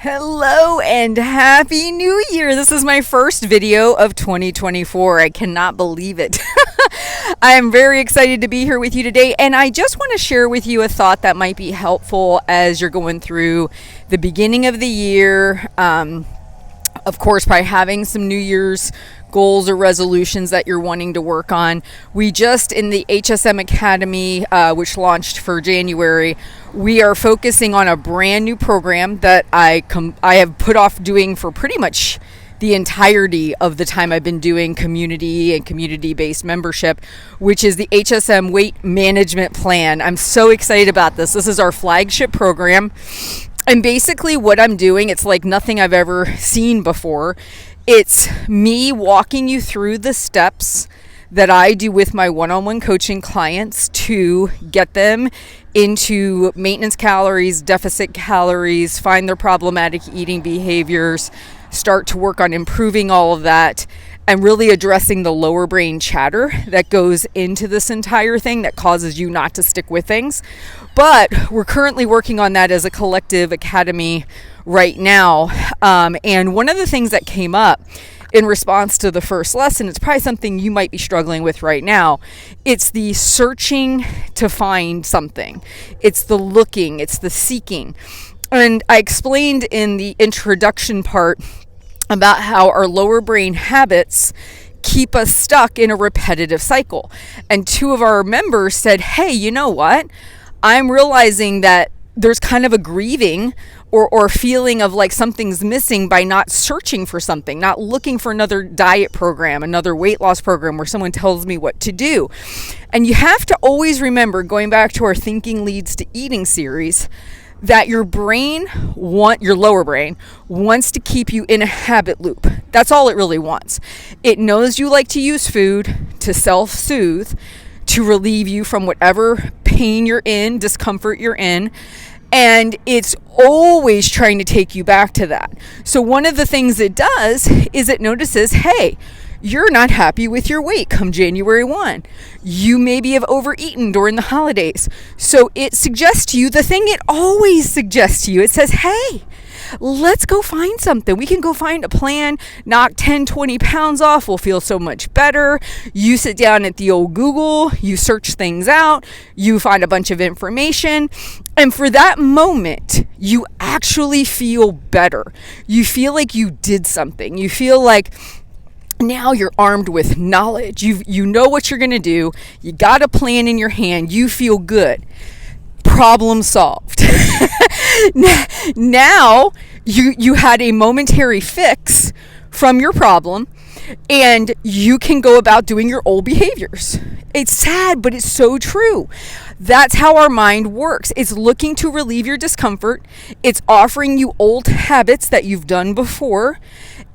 Hello and Happy New Year. This is my first video of 2024. I cannot believe it. I am very excited to be here with you today, and I just want to share with you a thought that might be helpful as you're going through the beginning of the year. Of course, by having some New Year's goals or resolutions that you're wanting to work on. We just, in the HSM Academy, which launched for January, we are focusing on a brand new program that I have put off doing for pretty much the entirety of the time I've been doing community and community-based membership, which is the HSM Weight Management Plan. I'm so excited about this. This is our flagship program. And basically what I'm doing, it's like nothing I've ever seen before. It's me walking you through the steps that I do with my one-on-one coaching clients to get them into maintenance calories, deficit calories, find their problematic eating behaviors, start to work on improving all of that, and really addressing the lower brain chatter that goes into this entire thing that causes you not to stick with things. But we're currently working on that as a collective academy right now. And one of the things that came up in response to the first lesson, it's probably something you might be struggling with right now. It's the searching to find something. It's the looking, it's the seeking. And I explained in the introduction part about how our lower brain habits keep us stuck in a repetitive cycle. And two of our members said, hey, you know what? I'm realizing that there's kind of a grieving or feeling of like something's missing by not searching for something, not looking for another diet program, another weight loss program where someone tells me what to do. And you have to always remember, going back to our Thinking Leads to Eating series, that your lower brain wants to keep you in a habit loop. That's all it really wants. It knows you like to use food to self-soothe, to relieve you from whatever pain you're in, discomfort you're in, and it's always trying to take you back to that. So one of the things it does is it notices, hey, you're not happy with your weight come January 1. You maybe have overeaten during the holidays. So it suggests to you the thing it always suggests to you. It says, hey, let's go find something. We can go find a plan, knock 10, 20 pounds off. We'll feel so much better. You sit down at the old Google, you search things out, you find a bunch of information. And for that moment, you actually feel better. You feel like you did something. You feel like now you're armed with knowledge. You know what you're going to do. You got a plan in your hand. You feel good. Problem solved. Now you had a momentary fix from your problem, and you can go about doing your old behaviors. It's sad, but it's so true. That's how our mind works. It's looking to relieve your discomfort. It's offering you old habits that you've done before.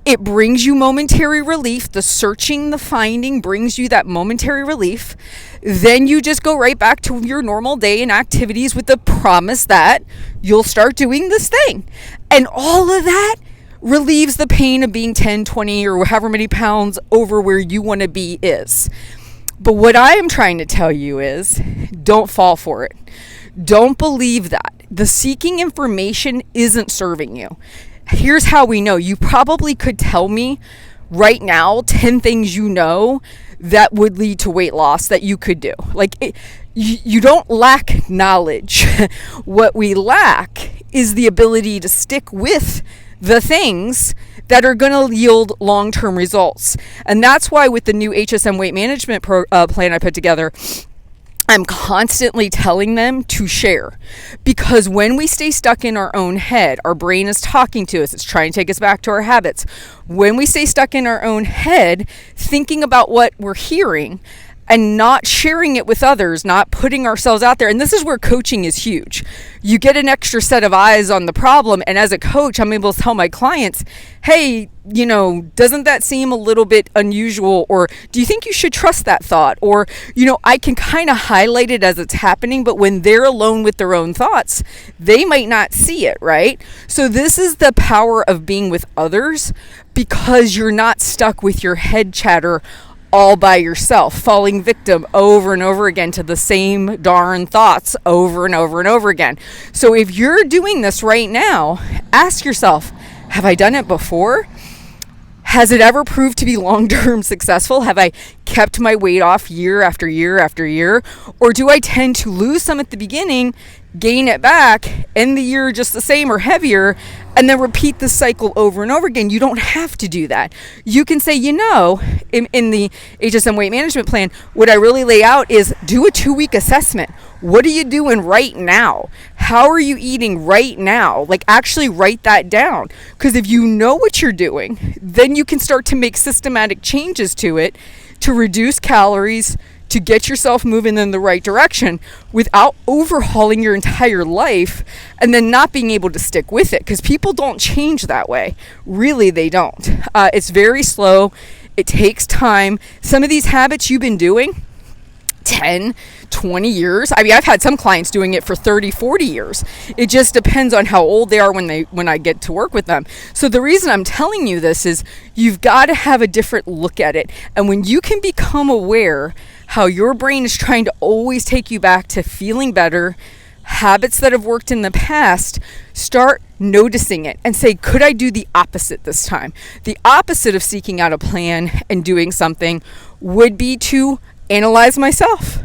It brings you momentary relief. The searching, the finding brings you that momentary relief. Then you just go right back to your normal day and activities with the promise that you'll start doing this thing. And all of that relieves the pain of being 10, 20, or however many pounds over where you want to be is. But what I am trying to tell you is, don't fall for it. Don't believe that. The seeking information isn't serving you. Here's how we know. You probably could tell me right now 10 things you know that would lead to weight loss that you could do. You don't lack knowledge. What we lack is the ability to stick with the things that are going to yield long-term results. And that's why with the new HSM weight management plan I put together, I'm constantly telling them to share, because when we stay stuck in our own head, our brain is talking to us. It's trying to take us back to our habits. When we stay stuck in our own head, thinking about what we're hearing and not sharing it with others, not putting ourselves out there. And this is where coaching is huge. You get an extra set of eyes on the problem. And as a coach, I'm able to tell my clients, hey, doesn't that seem a little bit unusual? Or do you think you should trust that thought? Or, I can kind of highlight it as it's happening, but when they're alone with their own thoughts, they might not see it, right? So this is the power of being with others, because you're not stuck with your head chatter all by yourself, falling victim over and over again to the same darn thoughts over and over and over again. So if you're doing this right now, ask yourself, have I done it before? Has it ever proved to be long-term successful? Have I kept my weight off year after year after year? Or do I tend to lose some at the beginning, gain it back, end the year just the same or heavier, and then repeat the cycle over and over again? You don't have to do that. You can say, in the HSM weight management plan, what I really lay out is do a 2-week assessment. What are you doing right now? How are you eating right now? Like, actually write that down. Because if you know what you're doing, then you can start to make systematic changes to it to reduce calories, to get yourself moving in the right direction without overhauling your entire life and then not being able to stick with it. Because people don't change that way. Really, they don't. It's very slow. It takes time. Some of these habits you've been doing 10, 20 years. I mean, I've had some clients doing it for 30, 40 years. It just depends on how old they are when I get to work with them. So the reason I'm telling you this is you've got to have a different look at it. And when you can become aware how your brain is trying to always take you back to feeling better, habits that have worked in the past, start noticing it and say, could I do the opposite this time? The opposite of seeking out a plan and doing something would be to analyze myself,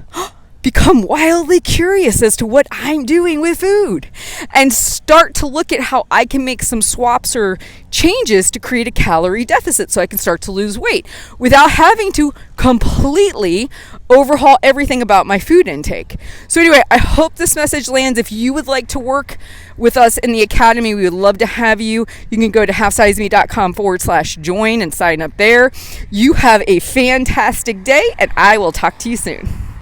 become wildly curious as to what I'm doing with food, and start to look at how I can make some swaps or changes to create a calorie deficit so I can start to lose weight without having to completely overhaul everything about my food intake. So anyway, I hope this message lands. If you would like to work with us in the Academy, we would love to have you. You can go to halfsizeme.com/join and sign up there. You have a fantastic day, and I will talk to you soon.